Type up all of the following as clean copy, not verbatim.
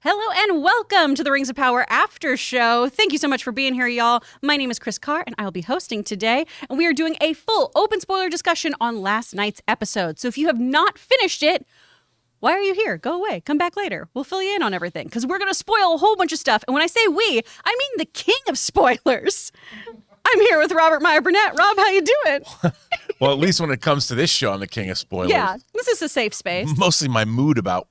Hello and welcome to the Rings of Power Aftershow. Thank you so much for being here, y'all. My name is Kris Carr, and I will be hosting today. And we are doing a full open spoiler discussion on last night's episode. So if you have not finished it, why are you here? Go away. Come back later. We'll fill you in on everything because we're going to spoil a whole bunch of stuff. And when I say we, I mean the king of spoilers. I'm here with Robert Meyer Burnett. Rob, how you doing? Well, at least when it comes to this show, I'm the king of spoilers. Yeah, this is a safe space. Mostly my mood about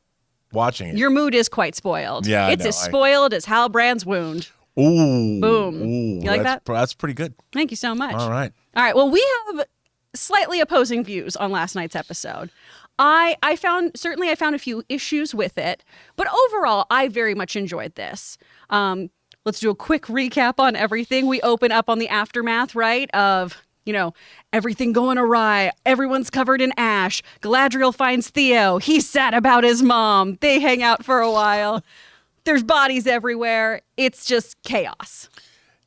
watching it. Your mood is quite spoiled. Yeah, it's as spoiled as Hal Brand's wound. Ooh. Boom. Ooh, You like that? That's pretty good. Thank you so much. All right. Well, we have slightly opposing views on last night's episode. I found a few issues with it, but overall, I very much enjoyed this. Let's do a quick recap on everything. We open up on the aftermath, right, of, everything going awry. Everyone's covered in ash. Galadriel finds Theo. He's sad about his mom. They hang out for a while. There's bodies everywhere. It's just chaos.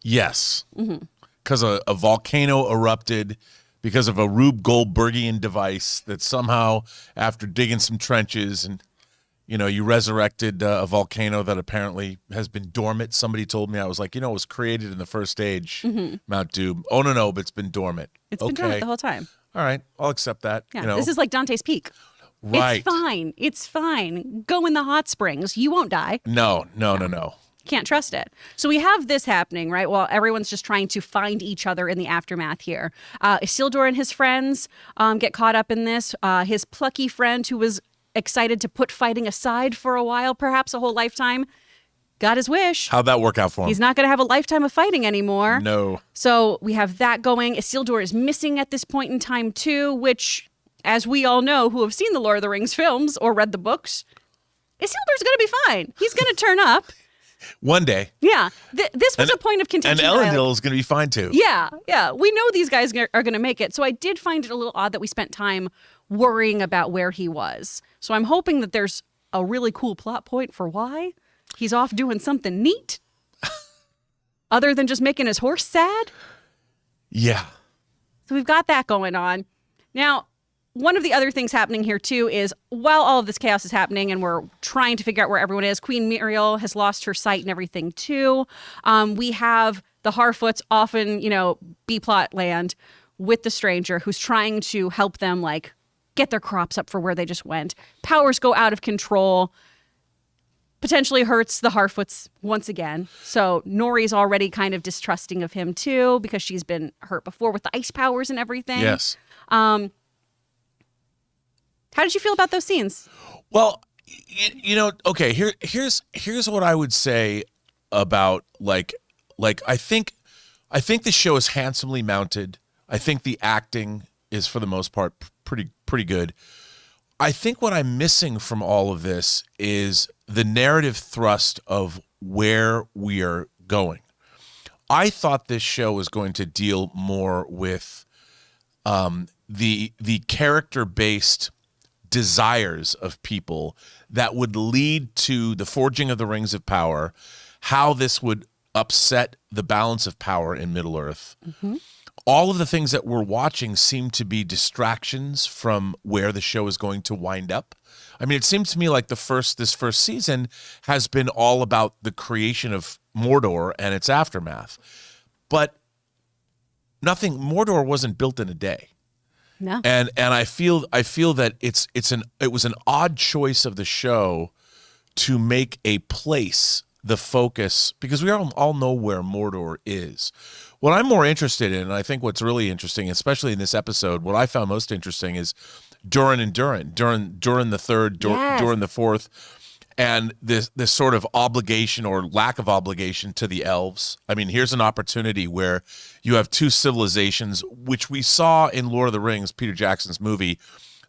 Yes. Because a volcano erupted because of a Rube Goldbergian device that somehow, after digging some trenches and, you resurrected a volcano that apparently has been dormant. Somebody told me, I was like, it was created in the first stage, Mount Doom. Oh, no, but it's been dormant. It's been dormant the whole time. All right, I'll accept that. Yeah, this is like Dante's Peak. Right. It's fine. Go in the hot springs. You won't die. No. Can't trust it. So we have this happening, right? While everyone's just trying to find each other in the aftermath here. Isildur and his friends get caught up in this. His plucky friend who was excited to put fighting aside for a while, perhaps a whole lifetime, got his wish. How'd that work out for him? He's not going to have a lifetime of fighting anymore. No. So we have that going. Isildur is missing at this point in time too, which, as we all know who have seen the Lord of the Rings films or read the books, Isildur's going to be fine. He's going to turn up. One day. Yeah. This was a point of contention. And Elendil is going to be fine too. Yeah. We know these guys are going to make it. So I did find it a little odd that we spent time worrying about where he was. So I'm hoping that there's a really cool plot point for why he's off doing something neat other than just making his horse sad. Yeah. So we've got that going on. Now, one of the other things happening here, too, is while all of this chaos is happening and we're trying to figure out where everyone is, Queen Muriel has lost her sight and everything, too. We have the Harfoots off in, B-plot land with the stranger who's trying to help them, get their crops up for where they just went. Powers go out of control. Potentially hurts the Harfoots once again. So Nori's already kind of distrusting of him, too, because she's been hurt before with the ice powers and everything. Yes. How did you feel about those scenes? Well, okay, here's what I would say about I think the show is handsomely mounted. I think the acting is for the most part pretty good. I think what I'm missing from all of this is the narrative thrust of where we are going. I thought this show was going to deal more with the character-based desires of people that would lead to the forging of the Rings of Power, how this would upset the balance of power in Middle-earth. Mm-hmm. All of the things that we're watching seem to be distractions from where the show is going to wind up. I mean, it seems to me like this first season has been all about the creation of Mordor and its aftermath. But Mordor wasn't built in a day. No. And I feel that it was an odd choice of the show to make a place the focus, because we all know where Mordor is. What I'm more interested in, and I think what's really interesting, especially in this episode, what I found most interesting is Durin and Durin the third, Durin the fourth, and this sort of obligation or lack of obligation to the elves. I mean, here's an opportunity where you have two civilizations, which we saw in Lord of the Rings, Peter Jackson's movie.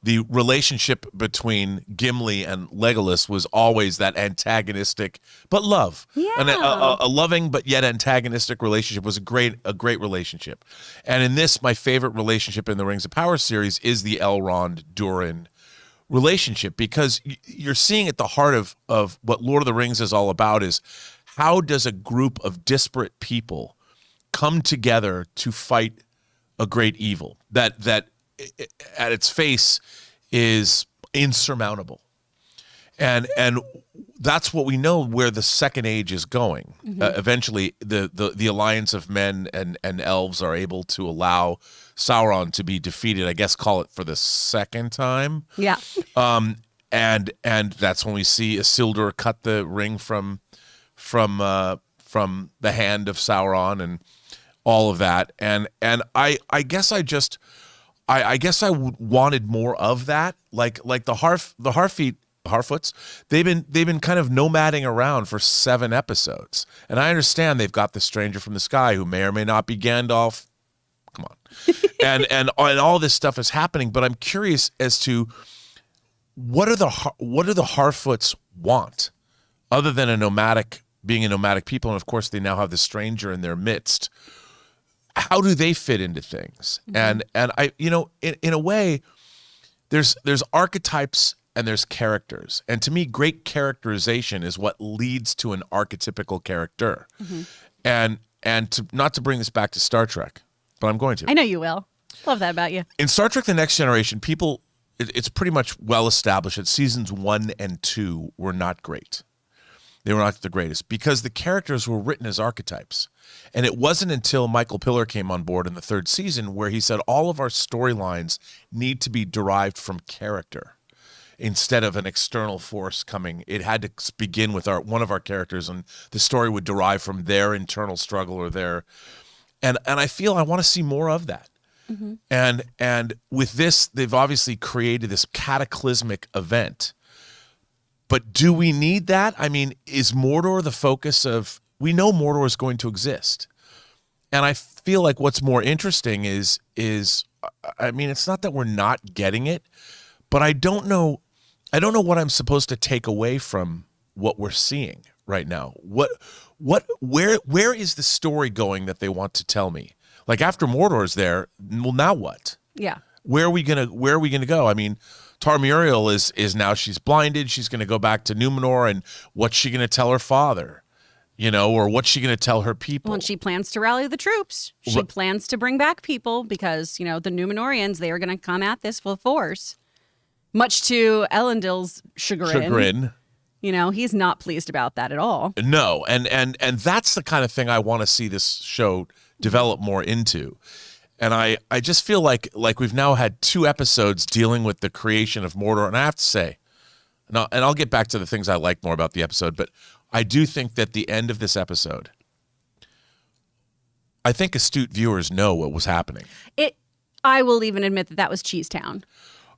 The relationship between Gimli and Legolas was always that antagonistic, but love. Yeah. And a loving but yet antagonistic relationship was a great relationship. And in this, my favorite relationship in the Rings of Power series is the Elrond-Durin relationship, because you're seeing at the heart of what Lord of the Rings is all about is how does a group of disparate people come together to fight a great evil that at its face is insurmountable. and that's what we know where the second age is going. Eventually, the alliance of men and elves are able to allow Sauron to be defeated. I guess call it for the second time. Yeah. And that's when we see Isildur cut the ring from the hand of Sauron and all of that. And I guess I wanted more of that. Like the Harfoots, they've been kind of nomading around for 7 episodes. And I understand they've got the stranger from the sky who may or may not be Gandalf. Come on. and all this stuff is happening, but I'm curious as to what do the Harfoots want other than being a nomadic people, and of course they now have the stranger in their midst. How do they fit into things? And I, in a way, there's archetypes and there's characters, and to me, great characterization is what leads to an archetypical character. And not to bring this back to Star Trek, but I'm going to. I know you will. Love that about you. In Star Trek: The Next Generation, it's pretty much well established that seasons 1 and 2 were not great. They were not the greatest because the characters were written as archetypes. And it wasn't until Michael Piller came on board in the 3rd season where he said all of our storylines need to be derived from character instead of an external force coming. It had to begin with one of our characters, and the story would derive from their internal struggle or their. And I feel I want to see more of that. And with this, they've obviously created this cataclysmic event. But do we need that? I mean, is Mordor the focus of... We know Mordor is going to exist. And I feel like what's more interesting is I mean, it's not that we're not getting it, but I don't know what I'm supposed to take away from what we're seeing right now. Where is the story going that they want to tell me? Like after Mordor's there, well, now what? Yeah. Where are we gonna go? I mean, Tar Muriel is now she's blinded. She's gonna go back to Numenor, and what's she gonna tell her father? Or what's she gonna tell her people? Well, and she plans to rally the troops. She plans to bring back people because, the Numenorians, they are gonna come at this full force. Much to Elendil's chagrin. He's not pleased about that at all. No, and that's the kind of thing I want to see this show develop more into. And I just feel like we've now had 2 episodes dealing with the creation of Mordor, and I have to say, and I'll get back to the things I like more about the episode, but I do think that the end of this episode, I think astute viewers know what was happening. I will even admit that was Cheesetown.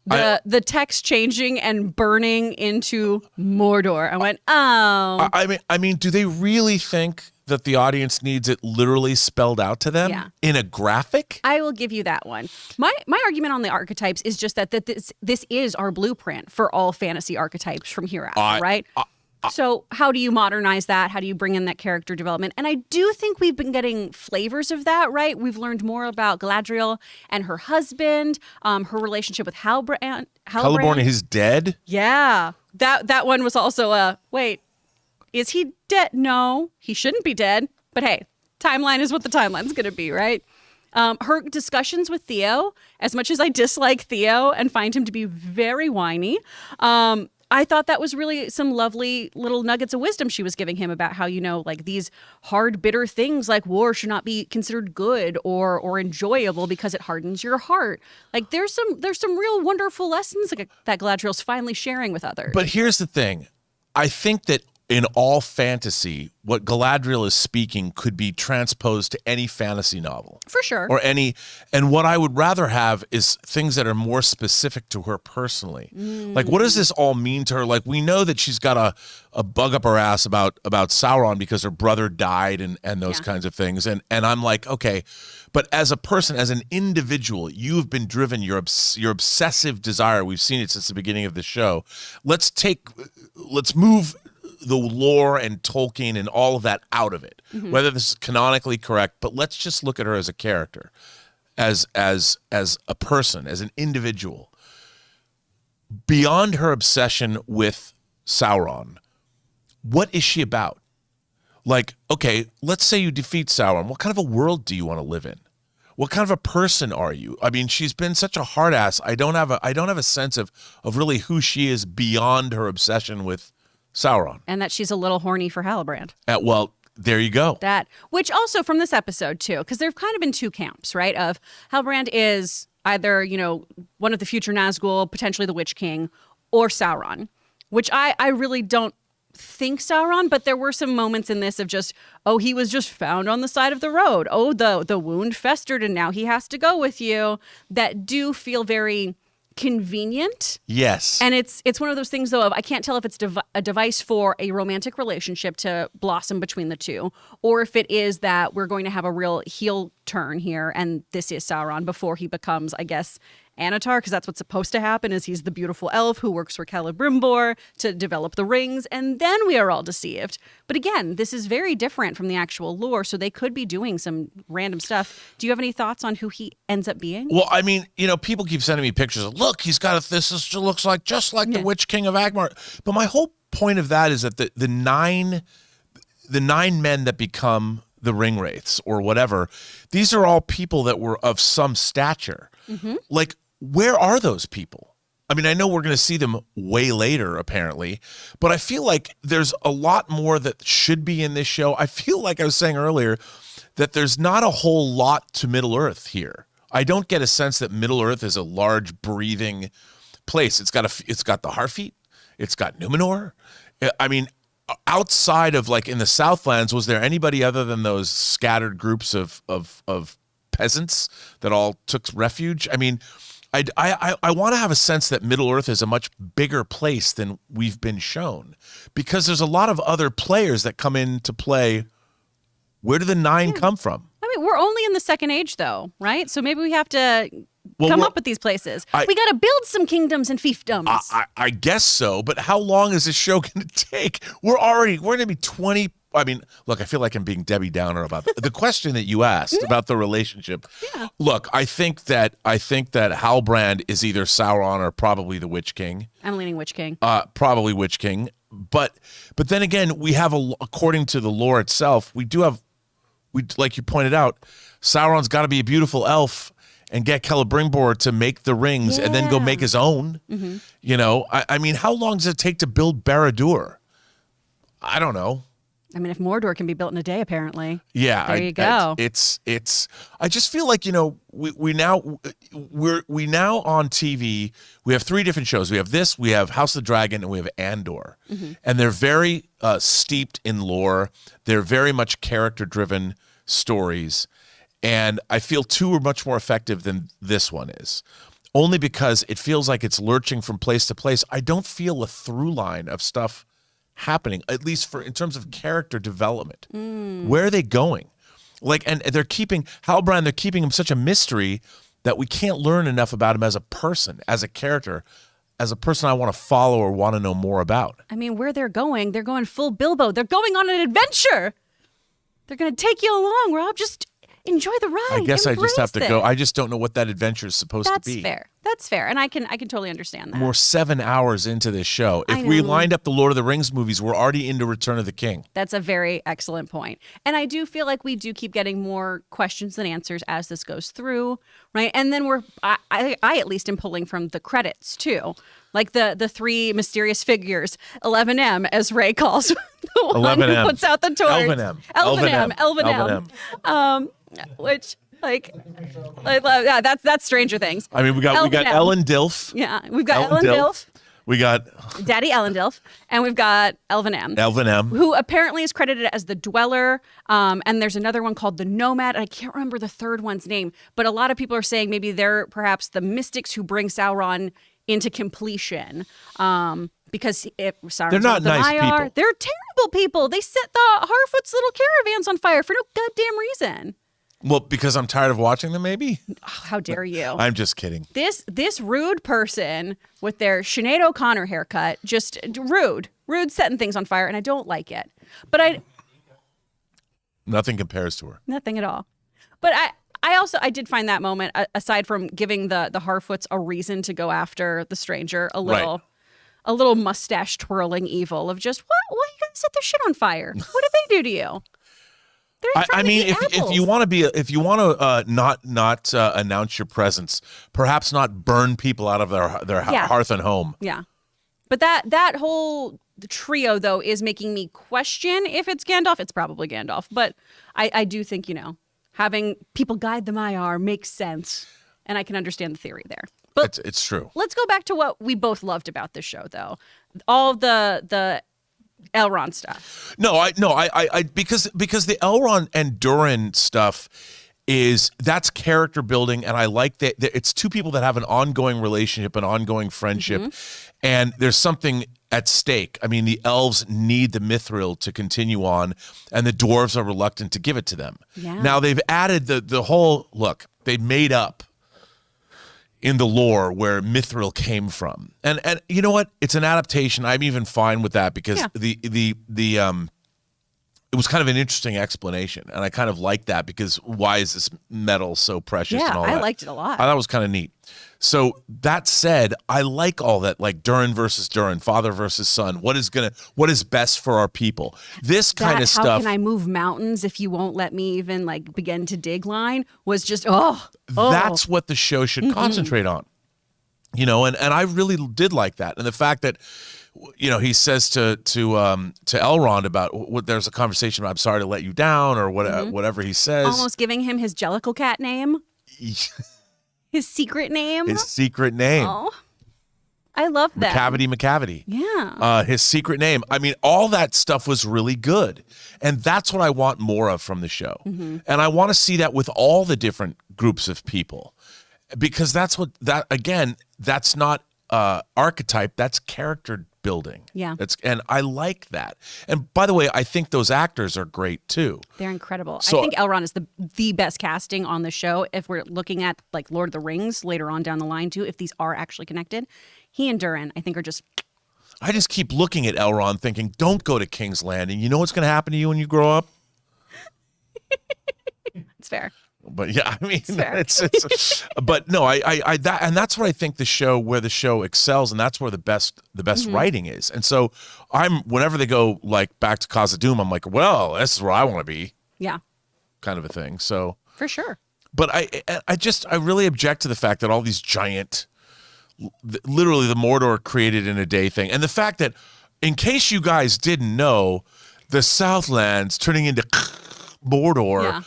The text changing and burning into Mordor. I went, oh. I mean, do they really think that the audience needs it literally spelled out to them in a graphic? I will give you that one. My argument on the archetypes is just that this is our blueprint for all fantasy archetypes from here out, right? So how do you modernize that? How do you bring in that character development? And I do think we've been getting flavors of that, right? We've learned more about Galadriel and her husband, her relationship with Halbrand. Celeborn is dead? Yeah. That one was also wait, is he dead? No, he shouldn't be dead. But hey, timeline is what the timeline's going to be, right? Her discussions with Theo, as much as I dislike Theo and find him to be very whiny, I thought that was really some lovely little nuggets of wisdom she was giving him about how, like these hard, bitter things like war should not be considered good or enjoyable because it hardens your heart. Like there's some real wonderful lessons that Galadriel's finally sharing with others. But here's the thing. I think that in all fantasy, what Galadriel is speaking could be transposed to any fantasy novel. For sure. And what I would rather have is things that are more specific to her personally. Like, what does this all mean to her? Like, we know that she's got a bug up her ass about Sauron because her brother died and those kinds of things. And I'm like, okay, but as a person, as an individual, you've been driven, your obsessive desire, we've seen it since the beginning of the show. Let's move the lore and Tolkien and all of that out of it, whether this is canonically correct, but let's just look at her as a character, as a person, as an individual. Beyond her obsession with Sauron, what is she about? Like, okay, let's say you defeat Sauron. What kind of a world do you want to live in? What kind of a person are you? I mean, she's been such a hard ass. I don't have a sense of really who she is beyond her obsession with Sauron. And that she's a little horny for Halbrand. Well, there you go. That, which also from this episode too, because there've kind of been two camps, right? Of Halbrand is either, one of the future Nazgul, potentially the Witch King, or Sauron, which I really don't think Sauron, but there were some moments in this of just, oh, he was just found on the side of the road. Oh, the wound festered and now he has to go with you. That do feel very convenient. Yes. And it's one of those things, though, of I can't tell if it's a device for a romantic relationship to blossom between the two, or if it is that we're going to have a real heel turn here, and this is Sauron before he becomes, I guess, Anatar, because that's what's supposed to happen, is he's the beautiful elf who works for Celebrimbor to develop the rings, and then we are all deceived. But again, this is very different from the actual lore, so they could be doing some random stuff. Do you have any thoughts on who he ends up being? Well, I mean, people keep sending me pictures of, look, he's got this looks like just like the Witch King of Angmar. But my whole point of that is that the nine men that become the ring wraiths or whatever, these are all people that were of some stature. Mm-hmm. Like, where are those people? I mean, I know we're going to see them way later, apparently, but I feel like there's a lot more that should be in this show. I feel like I was saying earlier that there's not a whole lot to Middle-earth here. I don't get a sense that Middle-earth is a large, breathing place. It's got the Harfeet. It's got Numenor. I mean, outside of, like, in the Southlands, was there anybody other than those scattered groups of peasants that all took refuge? I mean, I want to have a sense that Middle-earth is a much bigger place than we've been shown, because there's a lot of other players that come into play. Where do the nine come from? I mean, we're only in the Second Age, though, right? So maybe we have to come up with these places. We got to build some kingdoms and fiefdoms. I guess so, but how long is this show going to take? We're going to be 20. I mean, look, I feel like I'm being Debbie Downer about the question that you asked about the relationship. Yeah. Look, I think that Halbrand is either Sauron or probably the Witch King. I'm leaning Witch King. Probably Witch King. But then again, we have according to the lore itself, we like you pointed out, Sauron's got to be a beautiful elf and get Celebrimbor to make the rings and then go make his own. Mm-hmm. I mean, how long does it take to build Barad-dûr? I don't know. I mean, if Mordor can be built in a day, apparently. Yeah, there you go. It's. I just feel like we now on TV. We have 3 different shows. We have this. We have House of the Dragon, and we have Andor. Mm-hmm. And they're very steeped in lore. They're very much character-driven stories, and I feel 2 are much more effective than this one is. Only because it feels like it's lurching from place to place. I don't feel a through line of stuff happening, at least in terms of character development. Where are they going? And they're keeping Halbrand, they're keeping him such a mystery that we can't learn enough about him as a person, as a character, as a person I want to follow or want to know more about. I mean, where they're going full Bilbo. They're going on an adventure. They're going to take you along. We're all just enjoy the ride. I guess I just have to go. I just don't know what that adventure is supposed to be. That's fair. And I can totally understand that. We're 7 hours into this show. If we lined up the Lord of the Rings movies, we're already into Return of the King. That's a very excellent point. And I do feel like we do keep getting more questions than answers as this goes through, right? And then I at least am pulling from the credits too. Like the 3 mysterious figures, 11M, as Ray calls the one 11M. who puts out the torch. Elven M. Which, that's Stranger Things. I mean, we got Ellen Dilf. Yeah, we've got Ellen Dilf. We got Daddy Ellendilf, and we've got Elven M. Who apparently is credited as the Dweller, and there's another one called the Nomad, and I can't remember the third one's name, but a lot of people are saying maybe they're perhaps the mystics who bring Sauron into completion. Because they're not nice people. They're terrible people. They set the Harfoot's little caravans on fire for no goddamn reason. Well, because I'm tired of watching them, maybe? Oh, how dare you? I'm just kidding. This rude person with their Sinead O'Connor haircut, just rude setting things on fire, and I don't like it. But nothing compares to her. Nothing at all. But I did find that moment, aside from giving the Harfoots a reason to go after the stranger, a little mustache twirling evil of just, what you gotta set their shit on fire? What did they do to you? I mean, if you want to not announce your presence, perhaps not burn people out of their hearth and home. Yeah, but that whole trio though is making me question if it's Gandalf. It's probably Gandalf, but I do think having people guide them IR makes sense, and I can understand the theory there. But it's true. Let's go back to what we both loved about this show, though. All the Elrond stuff. Because the Elrond and Durin stuff that's character building, and I like that it's two people that have an ongoing relationship, an ongoing friendship, and there's something at stake. I mean, the elves need the mithril to continue on, and the dwarves are reluctant to give it to them. Yeah. Now they've added the whole look. They made up in the lore where mithril came from, and you know what? It's an adaptation. I'm even fine with that because it was kind of an interesting explanation, and I kind of like that because why is this metal so precious? Yeah, and all that. I liked it a lot. I thought it was kind of neat. So that said, I like all that, like Durin versus Durin, father versus son. What is best for our people? This kind of stuff. How can I move mountains if you won't let me even begin to dig line was just That's what the show should concentrate on. And I really did like that, and the fact that he says to Elrond about what there's a conversation about, I'm sorry to let you down, or whatever he says, almost giving him his Jellicle cat name. His secret name. Oh, I love that. McCavity. Yeah. His secret name. I mean, all that stuff was really good. And that's what I want more of from the show. And I want to see that with all the different groups of people. Because that's not archetype, that's character building. Yeah. And I like that. And by the way, I think those actors are great too. They're incredible. So, I think Elrond is the best casting on the show. If we're looking at Lord of the Rings later on down the line too, if these are actually connected, he and Durin I think are just. I just keep looking at Elrond thinking, don't go to King's Landing. You know what's going to happen to you when you grow up? It's fair. But yeah, I mean, but no, that's what I think the show excels, and that's where the best writing is. And so whenever they go back to Khazad-dûm, I'm like, well, this is where I want to be. Yeah. Kind of a thing. So for sure. But I really object to the fact that all these giant, literally the Mordor created in a day thing, and the fact that, in case you guys didn't know, the Southlands turning into Mordor. Yeah.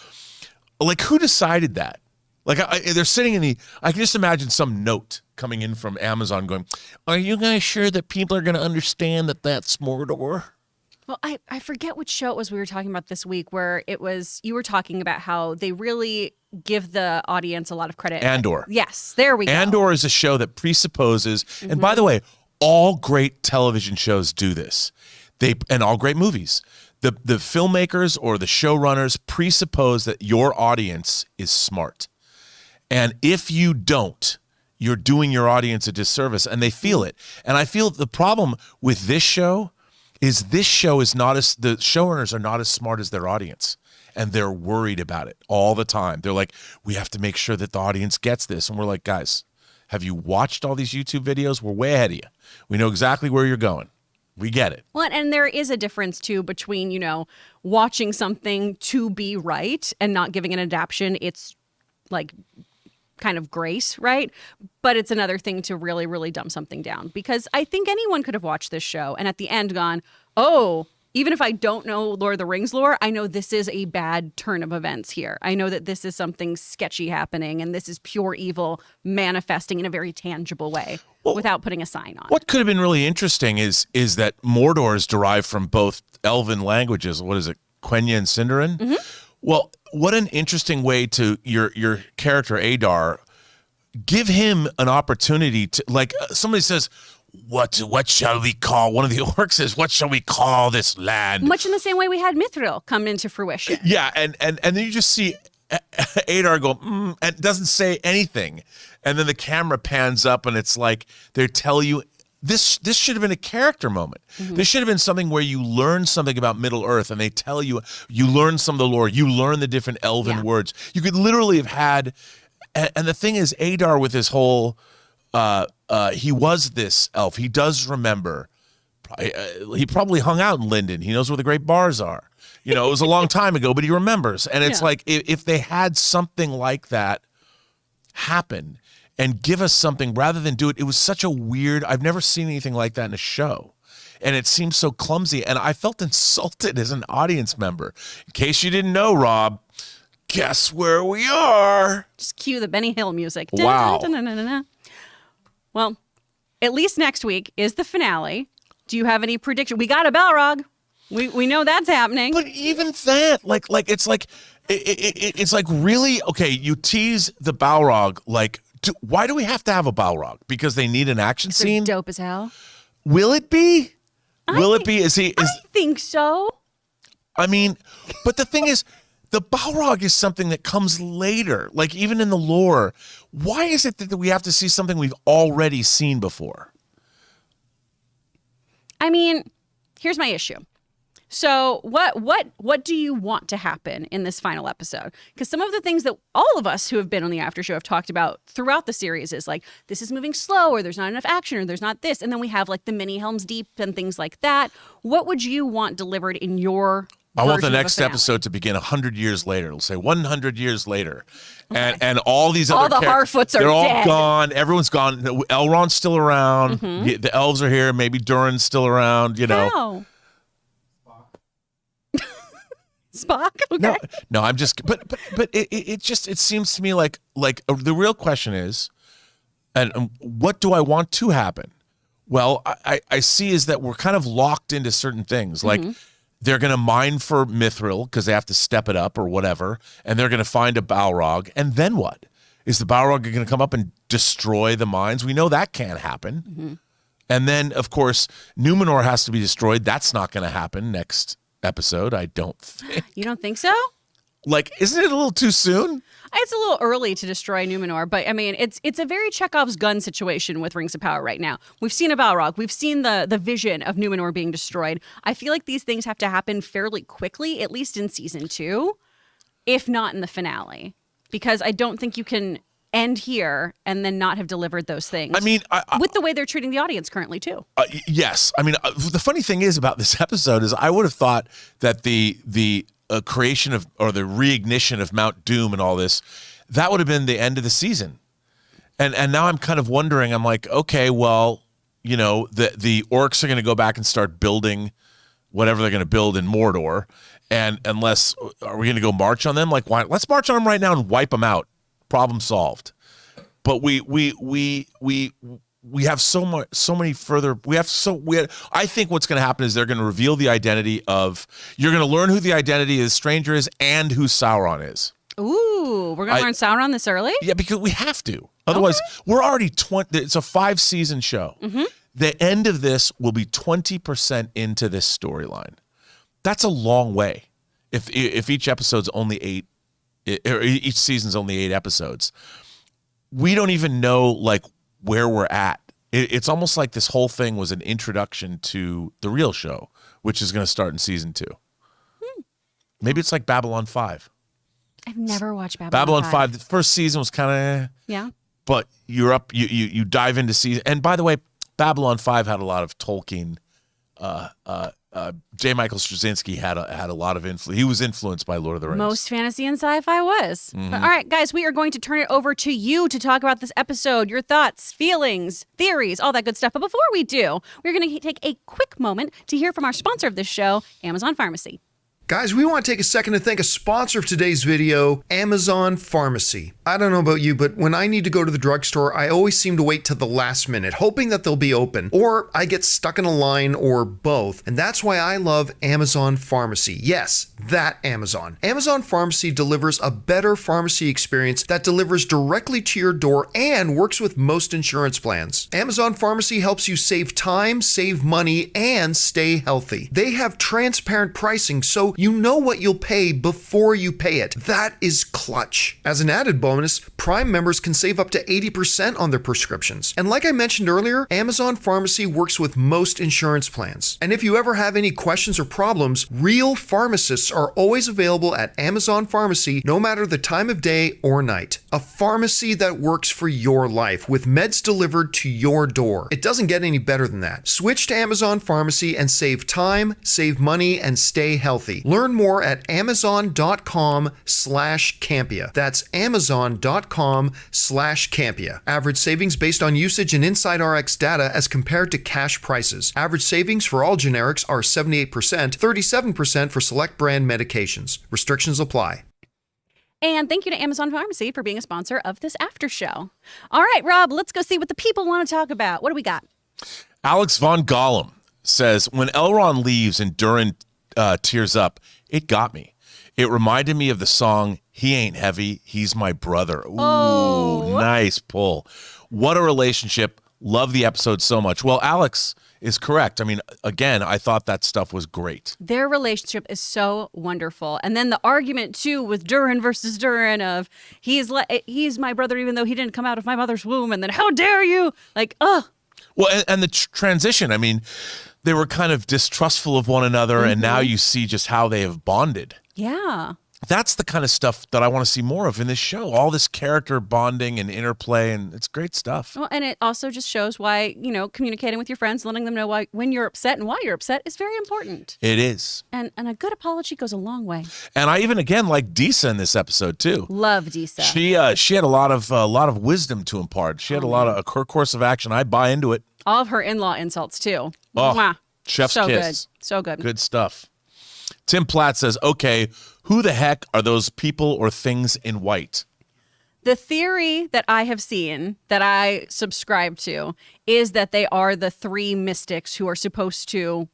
Who decided that? They're sitting I can just imagine some note coming in from Amazon going, are you guys sure that people are going to understand that that's Mordor? Well, I forget which show it was we were talking about this week where you were talking about how they really give the audience a lot of credit. Andor. Yes, there we go. Andor is a show that presupposes, and by the way, all great television shows do this. And all great movies. The filmmakers or the showrunners presuppose that your audience is smart. And if you don't, you're doing your audience a disservice, and they feel it. And I feel the problem with this show is the showrunners are not as smart as their audience, and they're worried about it all the time. They're like, we have to make sure that the audience gets this. And we're like, guys, have you watched all these YouTube videos? We're way ahead of you. We know exactly where you're going. We get it. Well, and there is a difference, too, between, watching something to be right and not giving an adaptation. It's kind of grace, right? But it's another thing to really, really dumb something down, because I think anyone could have watched this show and at the end gone, oh, even if I don't know Lord of the Rings lore, I know this is a bad turn of events here. I know that this is something sketchy happening, and this is pure evil manifesting in a very tangible way without putting a sign on. What could have been really interesting is that Mordor is derived from both Elven languages. What is it? Quenya and Sindarin? Well, what an interesting way to your character Adar, give him an opportunity to, somebody says, what shall we call, one of the orcs says, what shall we call this land? Much in the same way we had Mithril come into fruition. Yeah, and then you just see Adar go, and doesn't say anything. And then the camera pans up and it's like they tell you, this should have been a character moment. This should have been something where you learn something about Middle Earth, and they tell you learn some of the lore, you learn the different Elven words. You could literally have had, and the thing is, Adar with his whole, he was this elf. He does remember He probably hung out in Linden. He knows where the great bars are. You know, it was a long time ago, but he remembers. And it's like if they had something like that happen and give us something rather than do it. It was such a weird, I've never seen anything like that in a show. And it seems so clumsy. And I felt insulted as an audience member. In case you didn't know, Rob, guess where we are? Just cue the Benny Hill music. Wow. Dun-dun-dun-dun-dun. Well, at least next week is the finale. Do you have any prediction? We got a Balrog. We know that's happening. But even that, it's like really, okay, you tease the Balrog, like, why do we have to have a Balrog? Because they need an action scene? Dope as hell. Will it be? Will it be? I think so. I mean, but the thing is, the Balrog is something that comes later. Like, even in the lore, why is it that we have to see something we've already seen before? I mean, here's my issue. So what do you want to happen in this final episode? Because some of the things that all of us who have been on the Aftershow have talked about throughout the series is like, this is moving slow, or there's not enough action, or there's not this. And then we have like the mini Helm's Deep and things like that. What would you want delivered in your I want the next episode to begin 100 years later. It'll say 100 years later. Okay. And all these other all the Harfoots are they're all dead. gone. Everyone's gone. Elrond's still around. Mm-hmm. The elves are here. Maybe Durin's still around, you know. How? Spock? Okay. No, I'm just but it seems to me like the real question is, and what do I want to happen? Well, I see is that we're kind of locked into certain things. Like they're going to mine for Mithril because they have to step it up or whatever, and they're going to find a Balrog. And then what? Is the Balrog going to come up and destroy the mines? We know that can't happen. Mm-hmm. And then, of course, Numenor has to be destroyed. That's not going to happen next episode, I don't think. You don't think so? Like, isn't it a little too soon? It's a little early to destroy Numenor, but I mean, it's a very Chekhov's gun situation with Rings of Power right now. We've seen a Balrog. We've seen the vision of Numenor being destroyed. I feel like these things have to happen fairly quickly, at least in season 2, if not in the finale, because I don't think you can end here and then not have delivered those things. I mean, with the way they're treating the audience currently too. Yes. I mean, the funny thing is about this episode is I would have thought that the creation of, or the reignition of Mount Doom and all this, that would have been the end of the season. And now I'm kind of wondering, I'm like, okay, well, you know, the orcs are going to go back and start building whatever they're going to build in Mordor. And unless, are we going to go march on them? Like, why? Let's march on them right now and wipe them out. Problem solved. But we have I think what's going to happen is they're going to reveal the identity of, you're going to learn who the identity of the stranger is and who Sauron is. Ooh, we're going to learn Sauron this early? Yeah, because we have to. Otherwise, we're already it's a 5-season show. Mm-hmm. The end of this will be 20% into this storyline. That's a long way. If each episode's only 8, or each season's only 8 episodes, we don't even know like where we're at. It's almost like this whole thing was an introduction to the real show, which is going to start in season 2. Maybe it's like Babylon 5. I've never watched Babylon 5. The first season was kind of but you're up. You dive into season. And by the way, Babylon 5 had a lot of Tolkien. J. Michael Straczynski had a lot of influence. He was influenced by Lord of the Rings. Most fantasy and sci-fi was. Mm-hmm. But, all right, guys, we are going to turn it over to you to talk about this episode, your thoughts, feelings, theories, all that good stuff. But before we do, we're going to take a quick moment to hear from our sponsor of this show, Amazon Pharmacy. Guys, we want to take a second to thank a sponsor of today's video, Amazon Pharmacy. I don't know about you, but when I need to go to the drugstore, I always seem to wait till the last minute, hoping that they'll be open, or I get stuck in a line, or both. And that's why I love Amazon Pharmacy. Yes, that Amazon. Amazon Pharmacy delivers a better pharmacy experience that delivers directly to your door and works with most insurance plans. Amazon Pharmacy helps you save time, save money, and stay healthy. They have transparent pricing, so you know what you'll pay before you pay it. That is clutch. As an added bonus, Prime members can save up to 80% on their prescriptions. And like I mentioned earlier, Amazon Pharmacy works with most insurance plans. And if you ever have any questions or problems, real pharmacists are always available at Amazon Pharmacy, no matter the time of day or night. A pharmacy that works for your life, with meds delivered to your door. It doesn't get any better than that. Switch to Amazon Pharmacy and save time, save money, and stay healthy. Learn more at amazon.com/Campea. That's amazon.com/Campea. Average savings based on usage and Inside RX data as compared to cash prices. Average savings for all generics are 78%, 37% for select brand medications. Restrictions apply. And thank you to Amazon Pharmacy for being a sponsor of this after show. All right, Rob, let's go see what the people want to talk about. What do we got? Alex Von Gollum says, when Elrond leaves and Durin tears up, it got me. It reminded me of the song, He Ain't Heavy, He's My Brother. Ooh, Nice pull. What a relationship. Love the episode so much. Well, Alex is correct. I mean, again, I thought that stuff was great. Their relationship is so wonderful. And then the argument, too, with Durin versus Durin of, he's my brother even though he didn't come out of my mother's womb. And then, how dare you? Like, ugh. Well, and the transition, I mean, they were kind of distrustful of one another, and now you see just how they have bonded. Yeah. That's the kind of stuff that I want to see more of in this show. All this character bonding and interplay, and it's great stuff. Well, and it also just shows why, communicating with your friends, letting them know why when you're upset and why you're upset is very important. It is. And a good apology goes a long way. And I even, again, like Disa in this episode, too. Love Disa. She had a lot of wisdom to impart. She had a course of action. I buy into it. All of her in-law insults, too. Oh, Mwah. Chef's so kiss. Good. So good. Good stuff. Tim Platt says, okay, who the heck are those people or things in white? The theory that I have seen, that I subscribe to, is that they are the three mystics who are supposed to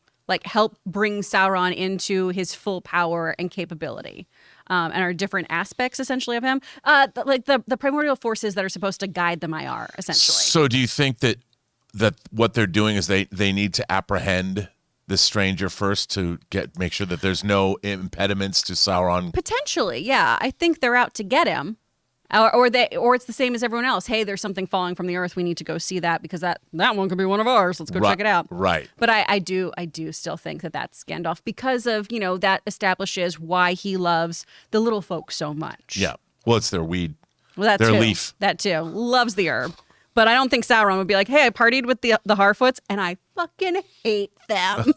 help bring Sauron into his full power and capability, and are different aspects essentially of him, the primordial forces that are supposed to guide the Maiar, essentially. So do you think that what they're doing is they need to apprehend the stranger first to make sure that there's no impediments to Sauron? Potentially, yeah. I think they're out to get him, or it's the same as everyone else. Hey, there's something falling from the earth. We need to go see that because that one could be one of ours. Let's go check it out. Right. But I do still think that that's Gandalf because of that establishes why he loves the little folk so much. Yeah. Well, it's their weed. Well, that their too. leaf. That too. Loves the herb. But I don't think Sauron would be like, hey, I partied with the Harfoots and I fucking hate them.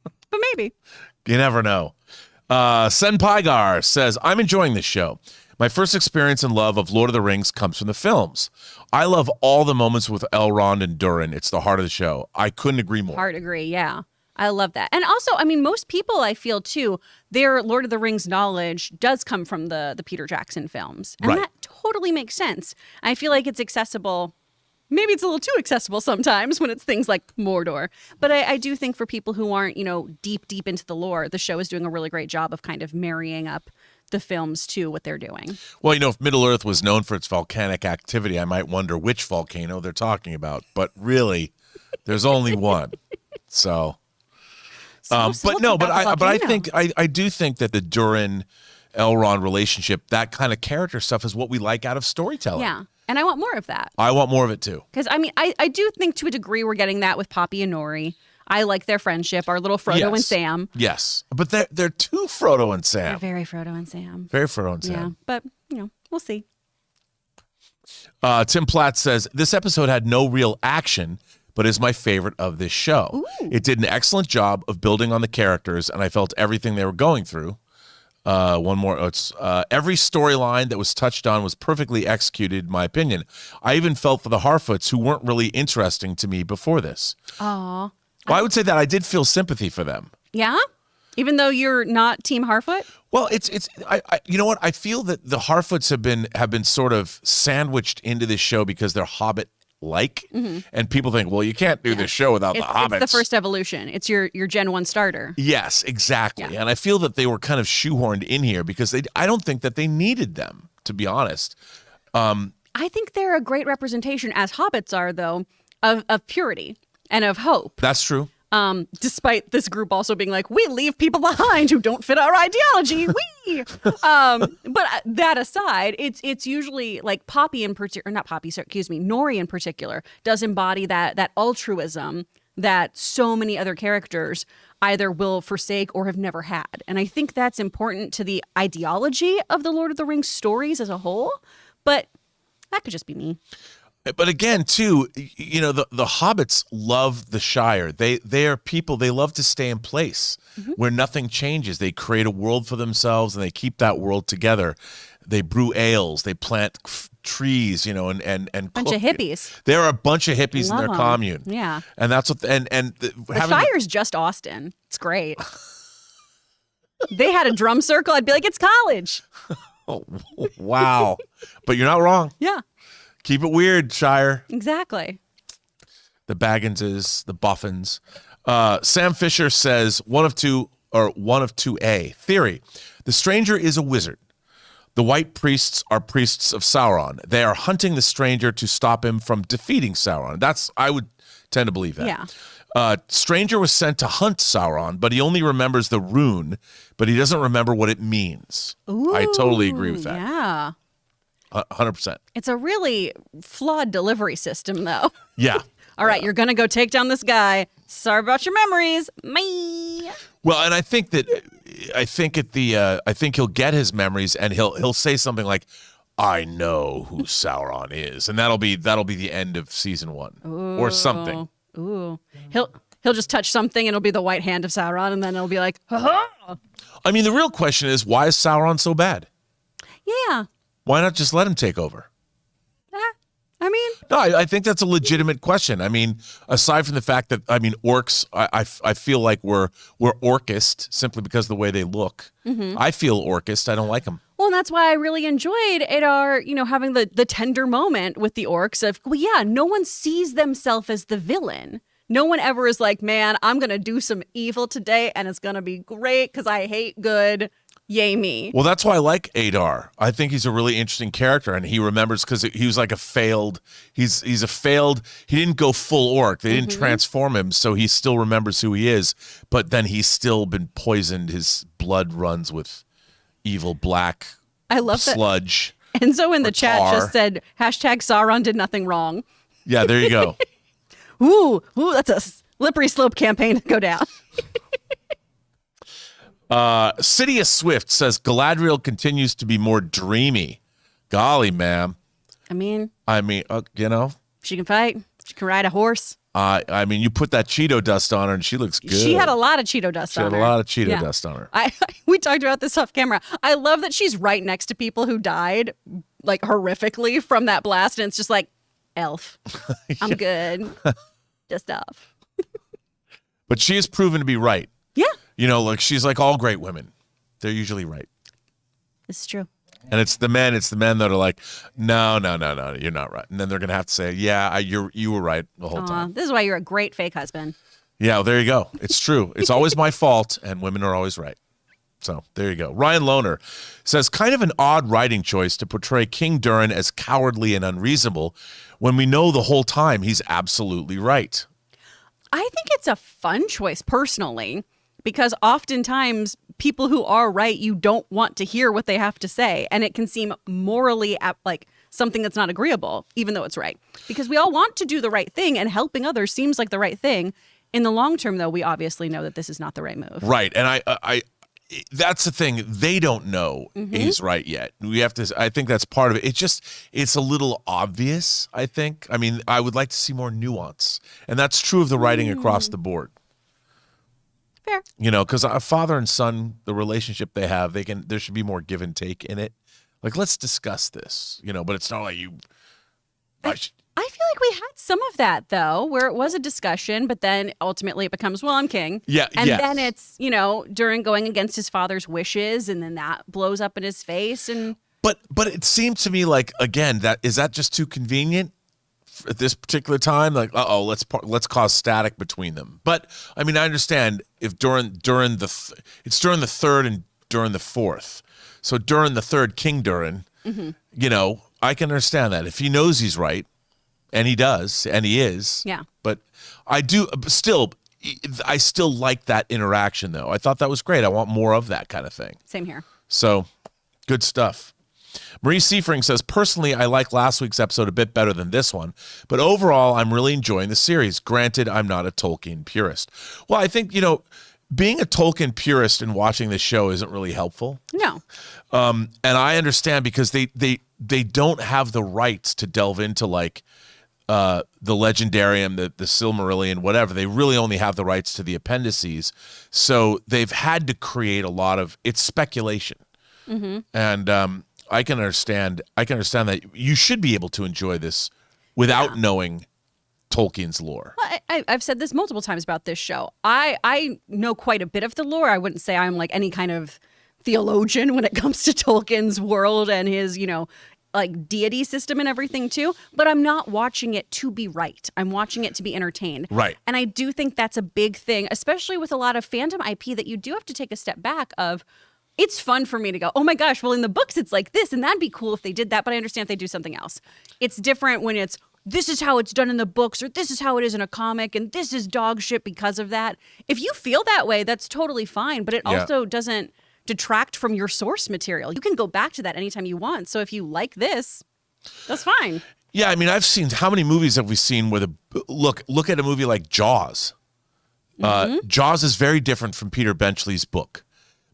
But maybe. You never know. Senpaigar says, I'm enjoying this show. My first experience and love of Lord of the Rings comes from the films. I love all the moments with Elrond and Durin. It's the heart of the show. I couldn't agree more. Hard agree, yeah. I love that. And also, I mean, most people, I feel, too, their Lord of the Rings knowledge does come from the Peter Jackson films. And that totally makes sense. I feel like it's accessible. Maybe it's a little too accessible sometimes when it's things like Mordor. But I do think for people who aren't, deep into the lore, the show is doing a really great job of kind of marrying up the films to what they're doing. Well, if Middle-earth was known for its volcanic activity, I might wonder which volcano they're talking about. But really, there's only one. So I do think that the Durin Elrond relationship, that kind of character stuff is what we like out of storytelling. Yeah. And I want more of that. I want more of it too. Because I do think to a degree we're getting that with Poppy and Nori. I like their friendship, our little Frodo and Sam. Yes. But they're too Frodo and Sam. They're very Frodo and Sam. Very Frodo and Sam. Yeah. But, we'll see. Tim Platt says, this episode had no real action, but is my favorite of this show. Ooh. It did an excellent job of building on the characters, and I felt everything they were going through. One more. It's every storyline that was touched on was perfectly executed, in my opinion. I even felt for the Harfoots, who weren't really interesting to me before this. Aw. Well, I would say that I did feel sympathy for them. Yeah? Even though you're not Team Harfoot? Well, I you know what? I feel that the Harfoots have been sort of sandwiched into this show because they're Hobbit and people think, well, you can't do this show without the hobbits. It's the first evolution. It's your Gen 1 starter. Yes, exactly. Yeah. And I feel that they were kind of shoehorned in here because I don't think that they needed them, to be honest. I think they're a great representation, as hobbits are, though, of purity and of hope. That's true. Despite this group also being like, we leave people behind who don't fit our ideology. But that aside, it's usually like Poppy in particular, not Poppy, sorry, excuse me, Nori in particular does embody that altruism that so many other characters either will forsake or have never had. And I think that's important to the ideology of the Lord of the Rings stories as a whole. But that could just be me. But again, too, you know, the hobbits love the Shire. They are people, they love to stay in place where nothing changes. They create a world for themselves and they keep that world together. They brew ales, they plant trees, you know, and Bunch of hippies. There are a bunch of hippies in their commune. Yeah. And that's what the Shire's just Austin. It's great. They had a drum circle. I'd be like, it's college. Oh, wow. But you're not wrong. Yeah. Keep it weird, Shire. Exactly. The Bagginses, the Buffins. Sam Fisher says one of 2A. Theory. The stranger is a wizard. The white priests are priests of Sauron. They are hunting the stranger to stop him from defeating Sauron. I would tend to believe that. Yeah. Stranger was sent to hunt Sauron, but he only remembers the rune, but he doesn't remember what it means. Ooh, I totally agree with that. Yeah. 100%. It's a really flawed delivery system, though. Yeah. All right, you're going to go take down this guy. Sorry about your memories. Me. Well, and I think he'll get his memories and he'll say something like, "I know who Sauron is," and that'll be the end of season 1 or something. Ooh. He'll just touch something and it'll be the white hand of Sauron, and then it'll be like, ha-ha. I mean, the real question is, why is Sauron so bad? Yeah. Why not just let him take over? I mean, no, I think that's a legitimate question. I mean, aside from the fact that, I mean, orcs, I feel like we're orcist simply because of the way they look. I feel orcist. I don't like them. Well, and that's why I really enjoyed Adar, you know, having the tender moment with the orcs of, well, yeah, no one sees themselves as the villain. No one ever is like, man, I'm going to do some evil today and it's going to be great because I hate good. Yay me. Well, that's why I like Adar. I think he's a really interesting character, and he remembers because he was like he's a failed, he didn't go full orc. They didn't transform him, so he still remembers who he is, but then he's still been poisoned. His blood runs with evil black sludge. Enzo in the chat tar. just said, hashtag Sauron did nothing wrong. Yeah, there you go. Ooh, that's a slippery slope campaign to go down. Sidious Swift says Galadriel continues to be more dreamy. Golly, ma'am. I mean, you know, she can fight. She can ride a horse. I mean, you put that Cheeto dust on her and she looks good. She had a lot of Cheeto dust on her. She had a lot of Cheeto dust on her. We talked about this off camera. I love that she's right next to people who died, like, horrifically from that blast. And it's just like, elf. I'm good. Just off. But she has proven to be right. Yeah. You know, like she's like all great women. They're usually right. This is true. And it's the men that are like, no, you're not right. And then they're going to have to say, yeah, you were right the whole time. This is why you're a great fake husband. Yeah, well, there you go. It's true. It's always my fault, and women are always right. So there you go. Ryan Lohner says, kind of an odd writing choice to portray King Durin as cowardly and unreasonable when we know the whole time he's absolutely right. I think it's a fun choice personally, because oftentimes people who are right, you don't want to hear what they have to say. And it can seem morally like something that's not agreeable, even though it's right. Because we all want to do the right thing, and helping others seems like the right thing. In the long term, though, we obviously know that this is not the right move. Right. And I that's the thing. They don't know he's right yet. We have to, I think that's part of it. It's a little obvious, I think. I mean, I would like to see more nuance. And that's true of the writing across the board. Fair. You know, because a father and son, the relationship they have, there should be more give and take in it. Like, let's discuss this, you know, but it's not like you. I feel like we had some of that, though, where it was a discussion, but then ultimately it becomes, well, I'm king. Yeah. And then it's, you know, Durin going against his father's wishes, and then that blows up in his face. And But it seemed to me like, again, is that just too convenient at this particular time? Like, let's cause static between them. But I mean, I understand if it's during the third and during the fourth. So during the third, King Durin, you know, I can understand that if he knows he's right, and he does, and he is. Yeah. But I do still, I still like that interaction, though. I thought that was great. I want more of that kind of thing. Same here. So, good stuff. Marie Seifring says, personally, I like last week's episode a bit better than this one, but overall, I'm really enjoying the series. Granted, I'm not a Tolkien purist. Well, I think, being a Tolkien purist and watching this show isn't really helpful. No. And I understand because they don't have the rights to delve into like the Legendarium, the Silmarillion, whatever. They really only have the rights to the appendices. So they've had to create a lot of, it's speculation. Mm-hmm. And I can understand that you should be able to enjoy this without knowing Tolkien's lore. Well, I've said this multiple times about this show. I know quite a bit of the lore. I wouldn't say I'm like any kind of theologian when it comes to Tolkien's world and his, like deity system and everything too. But I'm not watching it to be right. I'm watching it to be entertained. Right. And I do think that's a big thing, especially with a lot of fandom IP that you do have to take a step back of. It's fun for me to go, oh my gosh, well in the books it's like this and that'd be cool if they did that, but I understand if they do something else. It's different when it's, this is how it's done in the books or this is how it is in a comic and this is dog shit because of that. If you feel that way, that's totally fine, but it also doesn't detract from your source material. You can go back to that anytime you want. So if you like this, that's fine. Yeah, I mean, I've seen, how many movies have we seen where look at a movie like Jaws. Jaws is very different from Peter Benchley's book.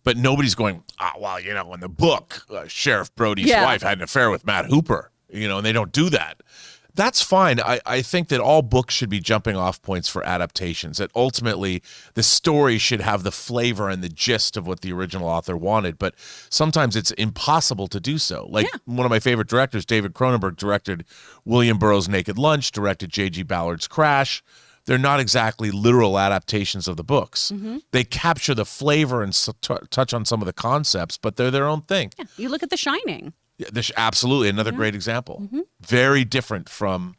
But nobody's going, in the book, Sheriff Brody's wife had an affair with Matt Hooper, and they don't do that. That's fine. I think that all books should be jumping off points for adaptations, that ultimately the story should have the flavor and the gist of what the original author wanted, but sometimes it's impossible to do so. Like one of my favorite directors, David Cronenberg, directed William Burroughs' Naked Lunch, directed J.G. Ballard's Crash. They're not exactly literal adaptations of the books. Mm-hmm. They capture the flavor and touch on some of the concepts, but they're their own thing. Yeah. You look at The Shining. Yeah, absolutely, another great example. Mm-hmm. Very different from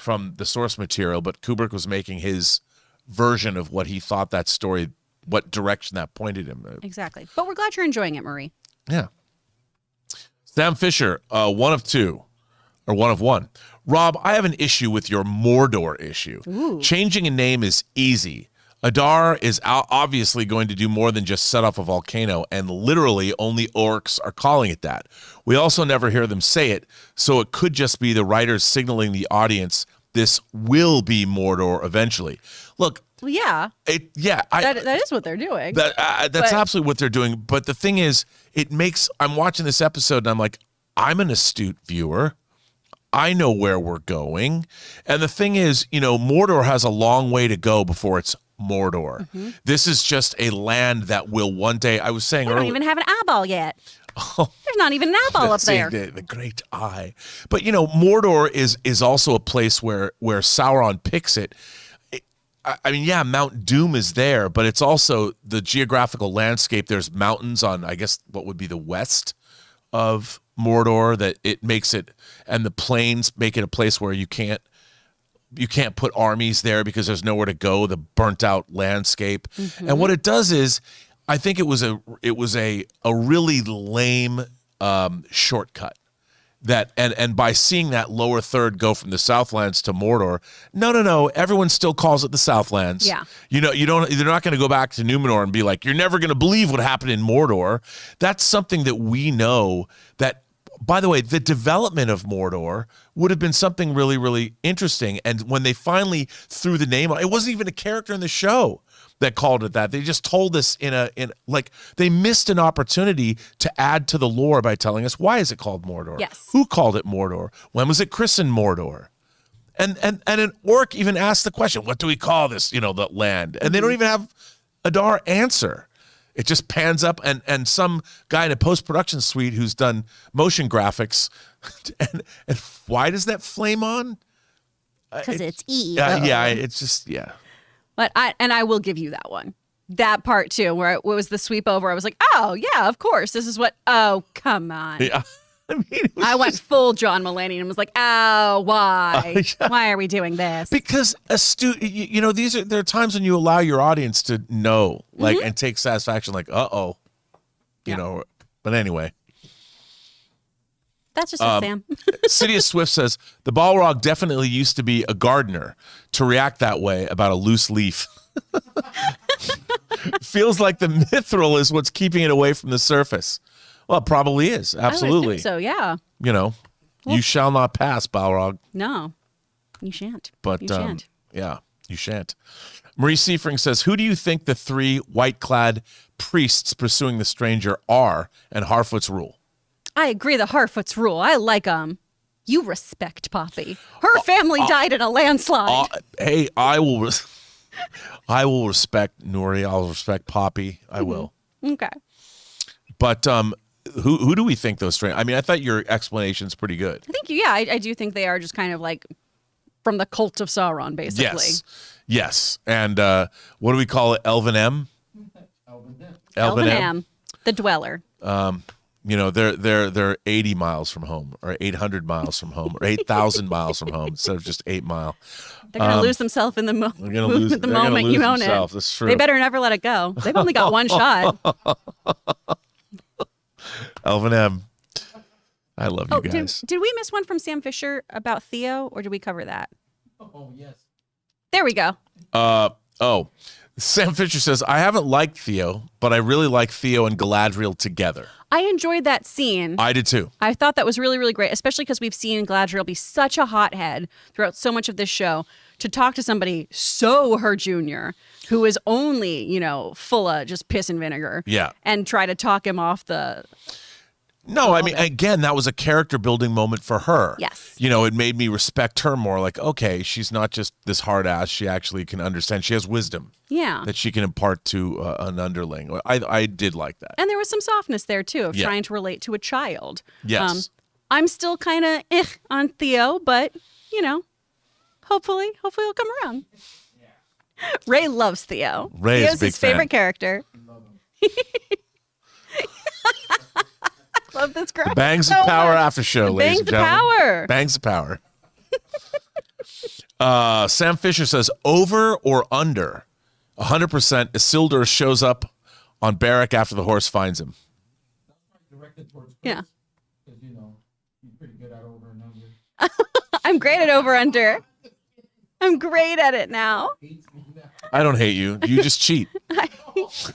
the source material, but Kubrick was making his version of what he thought that story, what direction that pointed him. Exactly. But we're glad you're enjoying it, Marie. Yeah. Sam Fisher, one of two, or one of one. Rob, I have an issue with your Mordor issue. Ooh. Changing a name is easy. Adar is obviously going to do more than just set off a volcano, and literally only orcs are calling it that. We also never hear them say it, so it could just be the writers signaling the audience this will be Mordor eventually. Look. Well, yeah. That is what they're doing. That's absolutely what they're doing. But the thing is, I'm watching this episode and I'm like, I'm an astute viewer. I know where we're going. And the thing is, Mordor has a long way to go before it's Mordor. Mm-hmm. This is just a land that will one day, I was saying earlier. They don't even have an eyeball yet. Oh, there's not even an eyeball up there. The great eye. But, Mordor is also a place where Sauron picks it. I mean, yeah, Mount Doom is there, but it's also the geographical landscape. There's mountains on, I guess, what would be the west of Mordor that it makes it, and the plains make it a place where you can't put armies there because there's nowhere to go, the burnt out landscape. Mm-hmm. And what it does is, I think it was a really lame shortcut. That and by seeing that lower third go from the Southlands to Mordor, no, everyone still calls it the Southlands. Yeah. They're not going to go back to Numenor and be like, you're never going to believe what happened in Mordor. That's something that we know that, by the way, the development of Mordor would have been something really, really interesting. And when they finally threw the name on, it wasn't even a character in the show that called it that. They just told us they missed an opportunity to add to the lore by telling us, why is it called Mordor? Yes. Who called it Mordor? When was it christened Mordor? And an orc even asked the question, what do we call this, the land? And they don't even have Adar answer. It just pans up and some guy in a post-production suite who's done motion graphics. And why does that flame on? Because it's E. It's just, yeah. But I will give you that one. That part too, where it was the sweep over. I was like, oh yeah, of course. This is what. Oh, come on. Yeah. I went full John Mulaney and was like, oh, why? Yeah. Why are we doing this? Because there are times when you allow your audience to know, and take satisfaction, like, But anyway. That's just it, Sam. Sidious Swift says, the Balrog definitely used to be a gardener to react that way about a loose leaf. Feels like the mithril is what's keeping it away from the surface. Well, it probably is. I would Absolutely. assume so, yeah. You know, you shall not pass, Balrog. No, you shan't. But you shan't. yeah, you shan't. Marie Seifring says, who do you think the 3 white-clad priests pursuing the stranger are and Harfoot's rule? I agree. The Harfoot's rule. I like them. You respect Poppy. Her family died in a landslide. Hey, I will respect Nuri. I'll respect Poppy. I will. Okay. But who do we think those strangers? I mean, I thought your explanation's pretty good. I think, yeah, I do think they are just kind of like from the cult of Sauron, basically. Yes. And what do we call it? Elven M? Elven M, the Dweller. You know, they're 80 miles from home, or 800 miles from home, or 8,000 miles from home instead of just 8 Mile. They're going to lose themselves in the, moment you own it. That's true. They better never let it go. They've only got one shot. Elvin M. I love you guys. Did we miss one from Sam Fisher about Theo, or did we cover that? Oh, yes. There we go. Sam Fisher says, I haven't liked Theo, but I really like Theo and Galadriel together. I enjoyed that scene. I did too. I thought that was really, really great, especially because we've seen Galadriel be such a hothead throughout so much of this show. To talk to somebody so her junior, who is only, you know, full of just piss and vinegar. Yeah. And try to talk him off the... No, I mean, again, that was a character building moment for her. Yes. You know, it made me respect her more. Like, okay, she's not just this hard ass. She actually can understand. She has wisdom. Yeah. That she can impart to an underling. I did like that. And there was some softness there, too, of Yeah. trying to relate to a child. Yes. I'm still kind of on Theo, but, you know, hopefully he'll come around. Yeah. Ray loves Theo. Ray is a Theo's big his favorite fan. character. Love this crowd. Bangs so of Power much. after show, ladies and Bangs of gentlemen. Power. Bangs of Power. Sam Fisher says, over or under 100% Isildur shows up on Barrack after the horse finds him. Directed towards Kris, Yeah. because, you know, he's pretty good at over and under. I'm great at over under. I'm great at it now. I don't hate you. You just cheat.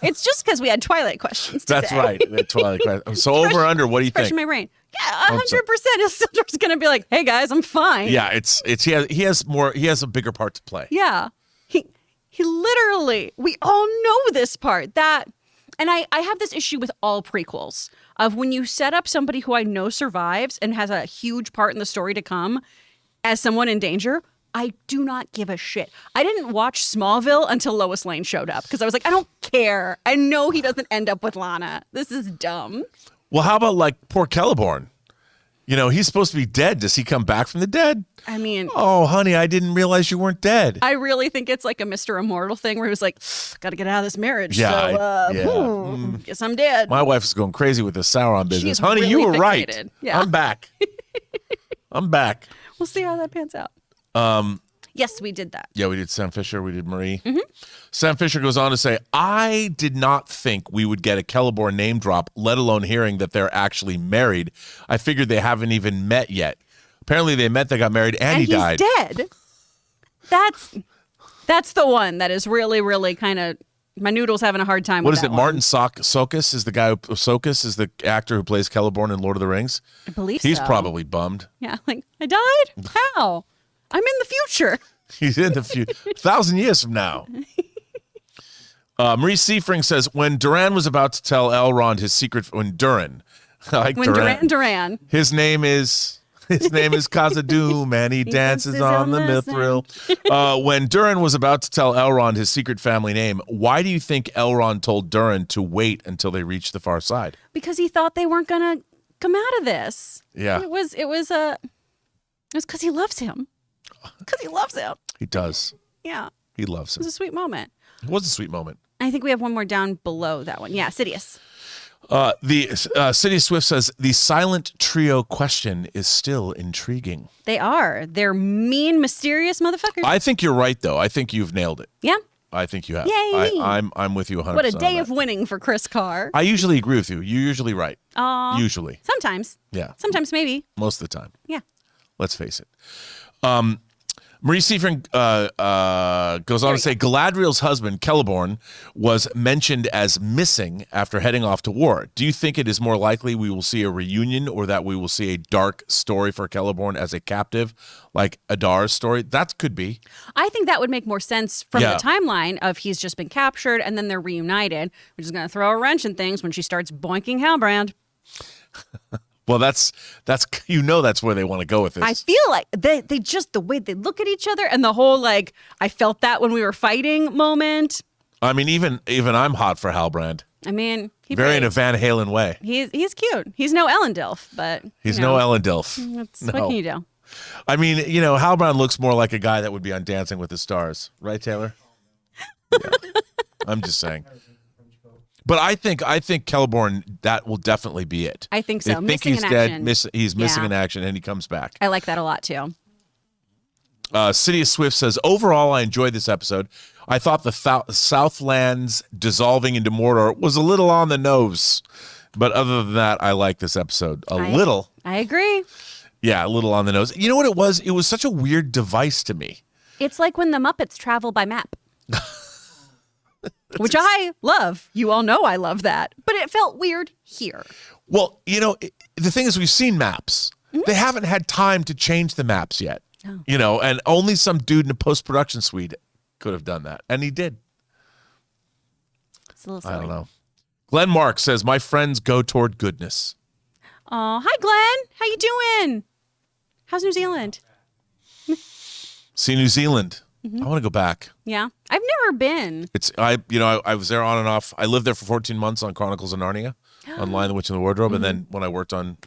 It's just because we had Twilight questions today. That's right. The Twilight question. So over or under, what do you Fresh in think? my brain. Yeah, 100%. Isildur's gonna be like, "Hey guys, I'm fine." Yeah, it's he has a bigger part to play. Yeah. He literally. We all know this part. That, and I have this issue with all prequels of when you set up somebody who I know survives and has a huge part in the story to come as someone in danger. I do not give a shit. I didn't watch Smallville until Lois Lane showed up because I was like, I don't care. I know he doesn't end up with Lana. This is dumb. Well, how about like poor Celeborn? You know, he's supposed to be dead. Does he come back from the dead? I mean, Oh, honey, I didn't realize you weren't dead. I really think it's like a Mr. Immortal thing where he was like, got to get out of this marriage. Yeah, So, guess I'm dead. My wife is going crazy with the Sauron business. She's Honey, really you were right. fixated. Yeah. I'm back. I'm back. We'll see how that pans out. Yes, we did that. Yeah, we did Sam Fisher. We did Marie. Mm-hmm. Sam Fisher goes on to say, I did not think we would get a Celeborn name drop, let alone hearing that they're actually married. I figured they haven't even met yet. Apparently they met, they got married, and he he's died. dead. That's the one that is really, really kind of, my noodle's having a hard time What with is that it? one. Martin Sokus is the guy Sokus is the actor who plays Celeborn in Lord of the Rings. I believe He's so. probably bummed. Yeah, like, I died? How? I'm in the future. He's in the few 1,000 years from now. Marie Seifring says, when Duran was about to tell Elrond his secret, when Duran, I like When Duran. Duran. His name is Khazad-dûm, and he dances on the mithril. When Duran was about to tell Elrond his secret family name, why do you think Elrond told Duran to wait until they reached the far side? Because he thought they weren't going to come out of this. Yeah. It was because he loves him. Because he loves him. He does. Yeah. He loves It him. was a sweet moment. It was a sweet moment. I think we have one more down below that one. Yeah, Sidious. City Swift says, the silent trio question is still intriguing. They are. They're mean, mysterious motherfuckers. I think you're right, though. I think you've nailed it. Yeah. I think you have. Yay. I'm with you 100%. What a day on of that. winning for Chris Carr. I usually agree with you. You're usually right. Usually. Sometimes. Yeah. Sometimes maybe. Most of the time. Yeah. Let's face it. Marie Seifrin goes on to say Galadriel's husband, Celeborn, was mentioned as missing after heading off to war. Do you think it is more likely we will see a reunion or that we will see a dark story for Celeborn as a captive, like Adar's story? That could be. I think that would make more sense from the timeline of he's just been captured and then they're reunited, which is going to throw a wrench in things when she starts boinking Halbrand. Well, that's that's where they want to go with this. I feel like they just, the way they look at each other and the whole like, I felt that when we were fighting moment. I mean, even I'm hot for Halbrand. I mean, in a Van Halen way. He's cute. He's no Elendilf, but he's no Elendilf. What can you do? I mean, Halbrand looks more like a guy that would be on Dancing with the Stars, right, Taylor? Yeah. I'm just saying. But I think Celeborn, that will definitely be it. I think so. They think he's dead. He's missing in action, and he comes back. I like that a lot too. City of Swift says, overall, I enjoyed this episode. I thought the Southlands dissolving into Mordor was a little on the nose. But other than that, I like this episode. A little. I agree. Yeah, a little on the nose. You know what it was? It was such a weird device to me. It's like when the Muppets travel by map. Which I love. You all know I love that. But it felt weird here. Well, the thing is, we've seen maps. Mm-hmm. They haven't had time to change the maps yet. Oh. And only some dude in a post-production suite could have done that. And he did. It's a little silly. I don't know. Glenn Mark says, my friends go toward goodness. Oh, hi, Glenn. How you doing? How's New Zealand? See New Zealand. Mm-hmm. I want to go back. Yeah. I've never been. I was there on and off. I lived there for 14 months on Chronicles of Narnia, on Lion, the Witch, and the Wardrobe. Mm-hmm. And then when I worked on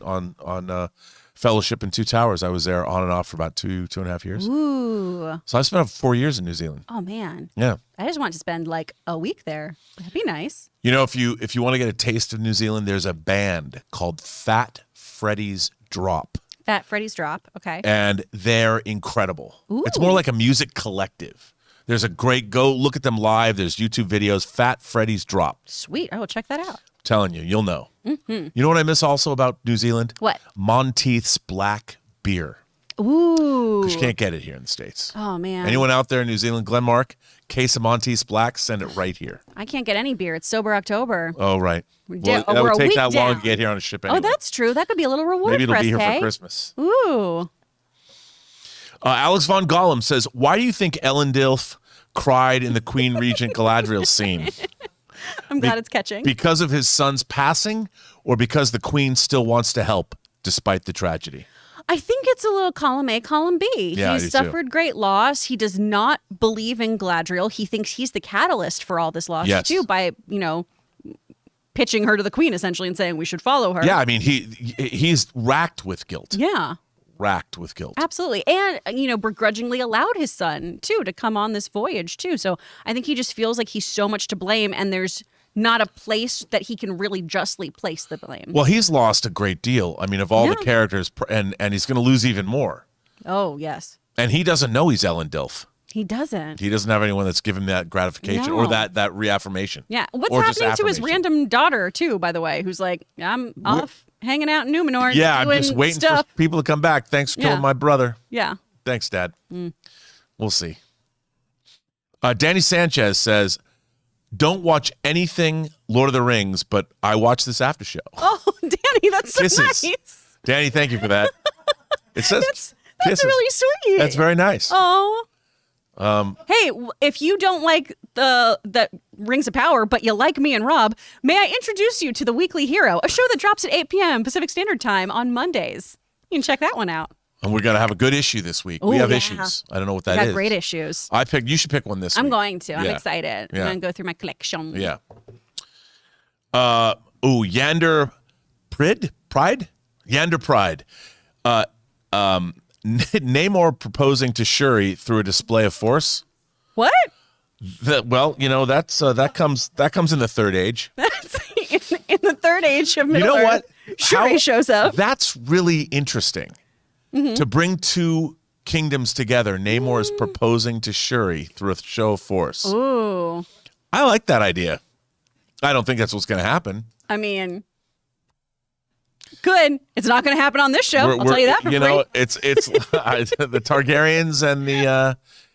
Fellowship in Two Towers, I was there on and off for about two and a half years. Ooh. So I spent 4 years in New Zealand. Oh, man. Yeah. I just want to spend like a week there. That'd be nice. If you want to get a taste of New Zealand, there's a band called Fat Freddy's Drop. Fat Freddy's Drop. Okay. And they're incredible. Ooh. It's more like a music collective. There's go look at them live. There's YouTube videos. Fat Freddy's Drop. Sweet. I will check that out. Telling you, you'll know. Mm-hmm. You know what I miss also about New Zealand? What? Monteith's Black Beer. Ooh. Because you can't get it here in the States. Oh, man. Anyone out there in New Zealand, Glenmark, case of Monteith's Black, send it right here. I can't get any beer. It's Sober October. Oh, right. We're that would take that long to get here on a ship anyway. Oh, that's true. That could be a little reward Maybe it'll for us, be here hey? for Christmas. Ooh. Alex Von Gollum says, why do you think Elendilf cried in the Queen Regent Galadriel scene? I'm glad it's catching. Because of his son's passing or because the Queen still wants to help despite the tragedy? I think it's a little column A, column B. Yeah, He's suffered great loss. He does not believe in Galadriel. He thinks he's the catalyst for all this loss, too, by, pitching her to the Queen, essentially, and saying we should follow her. Yeah, I mean, he's racked with guilt. Yeah. Racked with guilt. Absolutely. And, begrudgingly allowed his son, too, to come on this voyage, too. So I think he just feels like he's so much to blame, and there's not a place that he can really justly place the blame. Well, he's lost a great deal. I mean, of all the characters, and he's going to lose even more. Oh, yes. And he doesn't know he's Elendilf. He doesn't. He doesn't have anyone that's given him that gratification or that reaffirmation. Yeah. What's happening to his random daughter, too, by the way, who's like, I'm off hanging out in Numenor. Yeah, I'm just waiting for people to come back. Thanks for killing my brother. Yeah. Thanks, Dad. We'll see. Danny Sanchez says, don't watch anything Lord of the Rings, but I watch this after show. Oh, Danny, that's so Kisses. nice. Danny, thank you for that. It says that's really sweet. That's very nice. Oh. Hey, if you don't like the Rings of Power, but you like me and Rob, may I introduce you to The Weekly Hero, a show that drops at 8 p.m. Pacific Standard Time on Mondays. You can check that one out. And we're going to have a good issue this week. We have issues. I don't know what that is. We got great issues. You should pick one this week. I'm going to. I'm excited. Yeah. I'm going to go through my collection. Yeah. Yander Pride? Yander Pride. Namor proposing to Shuri through a display of force. What? That comes in the Third Age. That's in the Third Age of Middle Earth. You know what? Shuri shows up. That's really interesting. Mm-hmm. To bring two kingdoms together, Namor is proposing to Shuri through a show of force. Ooh. I like that idea. I don't think that's what's going to happen. I mean, Good. It's not going to happen on this show. I'll tell you that for free. It's the Targaryens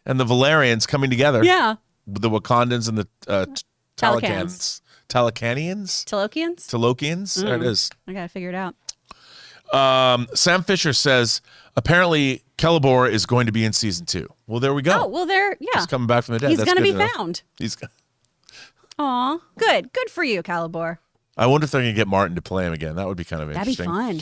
and the Valerians coming together. Yeah. The Wakandans and the Talokans. Talokanians? Talokians? There it is. I got to figure it out. Sam Fisher says, apparently Celeborn is going to be in season 2. Well, there we go. Oh, well, He's coming back from the dead. He's That's going to good be know. found. He's. Aw, good. Good for you, Celeborn. I wonder if they're going to get Martin to play him again. That would be kind of That'd be interesting. fun.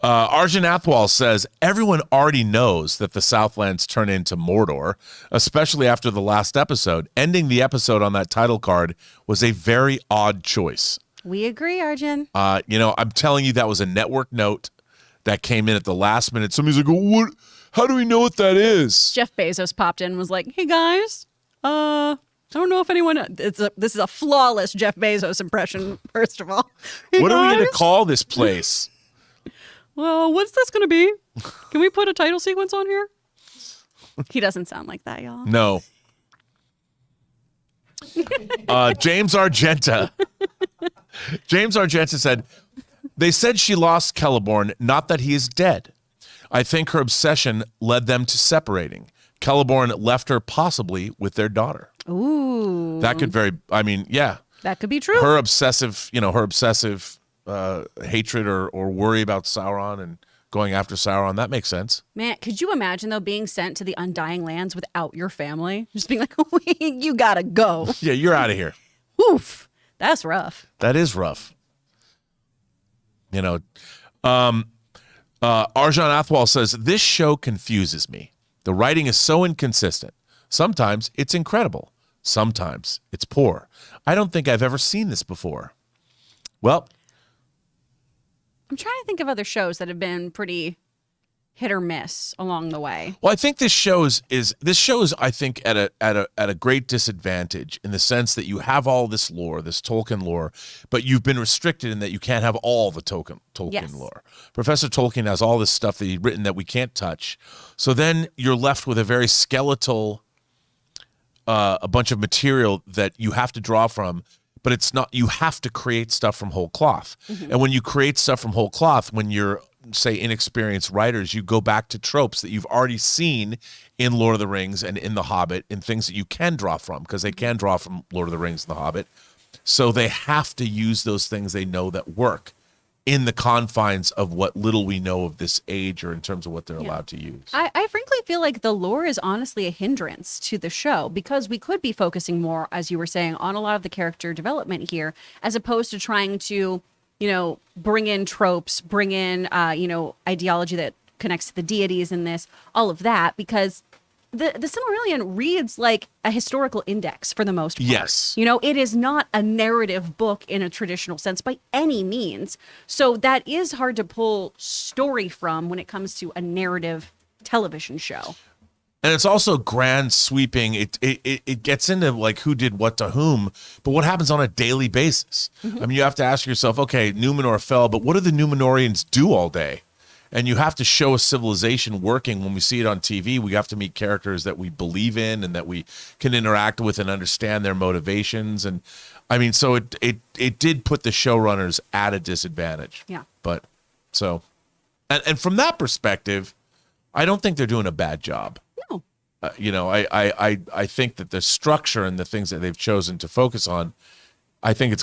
Arjun Athwal says, everyone already knows that the Southlands turn into Mordor, especially after the last episode. Ending the episode on that title card was a very odd choice. We agree, Arjun. I'm telling you, that was a network note that came in at the last minute. Somebody's like, what? How do we know what that is? Jeff Bezos popped in and was like, hey, guys, I don't know if anyone... This is a flawless Jeff Bezos impression, first of all. Hey, what are we going to guys? call this place? Well, what's this going to be? Can we put a title sequence on here? He doesn't sound like that, y'all. No. James Argenta. James Argenta said, they said she lost Celeborn, not that he is dead. I think her obsession led them to separating. Celeborn left her possibly with their daughter. Ooh. That could That could be true. her obsessive hatred or worry about Sauron and going after Sauron, that makes sense. Man, could you imagine, though, being sent to the Undying Lands without your family? Just being like, you gotta go. Yeah, you're out of here. Oof. That's rough. That is rough. Arjan Athwal says, this show confuses me. The writing is so inconsistent. Sometimes it's incredible. Sometimes it's poor. I don't think I've ever seen this before. Well, I'm trying to think of other shows that have been pretty hit or miss along the way. I think this show is I think at a great disadvantage in the sense that you have all this lore, this Tolkien lore, but you've been restricted in that you can't have all the Tolkien Yes. lore. Professor Tolkien has all this stuff that he'd written that we can't touch. So then you're left with a very skeletal a bunch of material that you have to draw from, but it's not, you have to create stuff from whole cloth. Mm-hmm. And when you create stuff from whole cloth, when you're, say, inexperienced writers, you go back to tropes that you've already seen in Lord of the Rings and in The Hobbit and things that you can draw from, because they can draw from Lord of the Rings and The Hobbit. So they have to use those things they know that work in the confines of what little we know of this age or in terms of what they're allowed to use. I frankly feel like the lore is honestly a hindrance to the show, because we could be focusing more, as you were saying, on a lot of the character development here, as opposed to trying to, bring in tropes, bring in, ideology that connects to the deities in this, all of that, because the Silmarillion reads like a historical index for the most part. Yes. It is not a narrative book in a traditional sense by any means. So that is hard to pull story from when it comes to a narrative television show. And it's also grand sweeping. It gets into like who did what to whom, but what happens on a daily basis? Mm-hmm. I mean, you have to ask yourself, okay, Numenor fell, but what do the Numenorians do all day? And you have to show a civilization working. When we see it on TV, we have to meet characters that we believe in and that we can interact with and understand their motivations. And I mean, so it did put the showrunners at a disadvantage. Yeah. But so, and from that perspective, I don't think they're doing a bad job. No. I think that the structure and the things that they've chosen to focus on, I think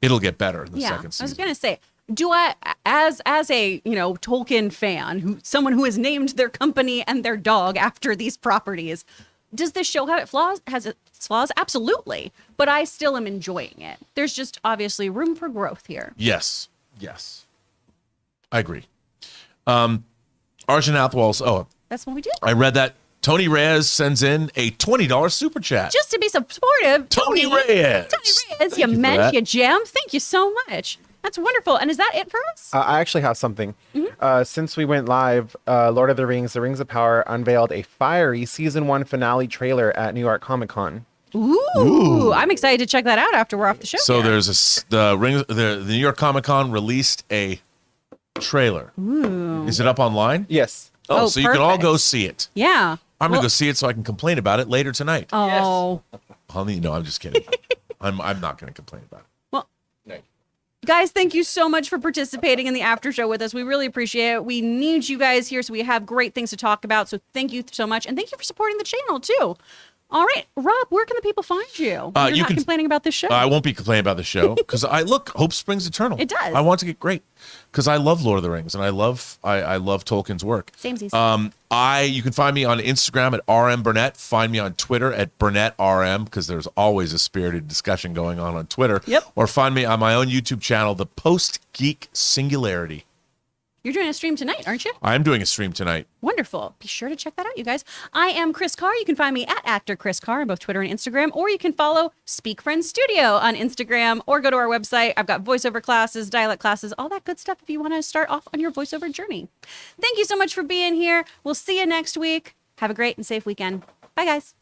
it'll get better in the second season. I was going to say, do I, as a Tolkien fan, someone who has named their company and their dog after these properties, does this show have flaws? Has its flaws? Absolutely, but I still am enjoying it. There's just obviously room for growth here. Yes, I agree. Arjun Athwal's. Oh, That's what we do. I read that. Tony Reyes sends in a $20 super chat. Just to be supportive, Tony Reyes. Tony Reyes, Thank you for meant that. you jam. Thank you so much. That's wonderful. And is that it for us? I actually have something. Mm-hmm. Since we went live, Lord of the Rings of Power unveiled a fiery season 1 finale trailer at New York Comic Con. Ooh, I'm excited to check that out after we're off the show. So here. there's the New York Comic Con released a trailer. Ooh. Is it up online? Yes. Oh, So you can all perfect. go see it. Yeah. I'm gonna go see it so I can complain about it later tonight. Oh. Honey, no, I'm just kidding. I'm not gonna complain about it. Well, Guys, thank you so much for participating in the after show with us. We really appreciate it. We need you guys here so we have great things to talk about. So thank you so much. And thank you for supporting the channel too. All right, Rob, where can the people find you? You're not complaining about this show? I won't be complaining about the show because hope springs eternal. It does. I want to get great because I love Lord of the Rings and I love Tolkien's work. Samesies. You can find me on Instagram at RM Burnett. Find me on Twitter at BurnettRM because there's always a spirited discussion going on Twitter. Yep. Or find me on my own YouTube channel, The Post Geek Singularity. You're doing a stream tonight, aren't you? I'm doing a stream tonight. Wonderful. Be sure to check that out, you guys. I am Kris Carr. You can find me at Actor Kris Carr on both Twitter and Instagram, or you can follow Speak Friends Studio on Instagram, or go to our website. I've got voiceover classes, dialect classes, all that good stuff if you want to start off on your voiceover journey. Thank you so much for being here. We'll see you next week. Have a great and safe weekend. Bye, guys.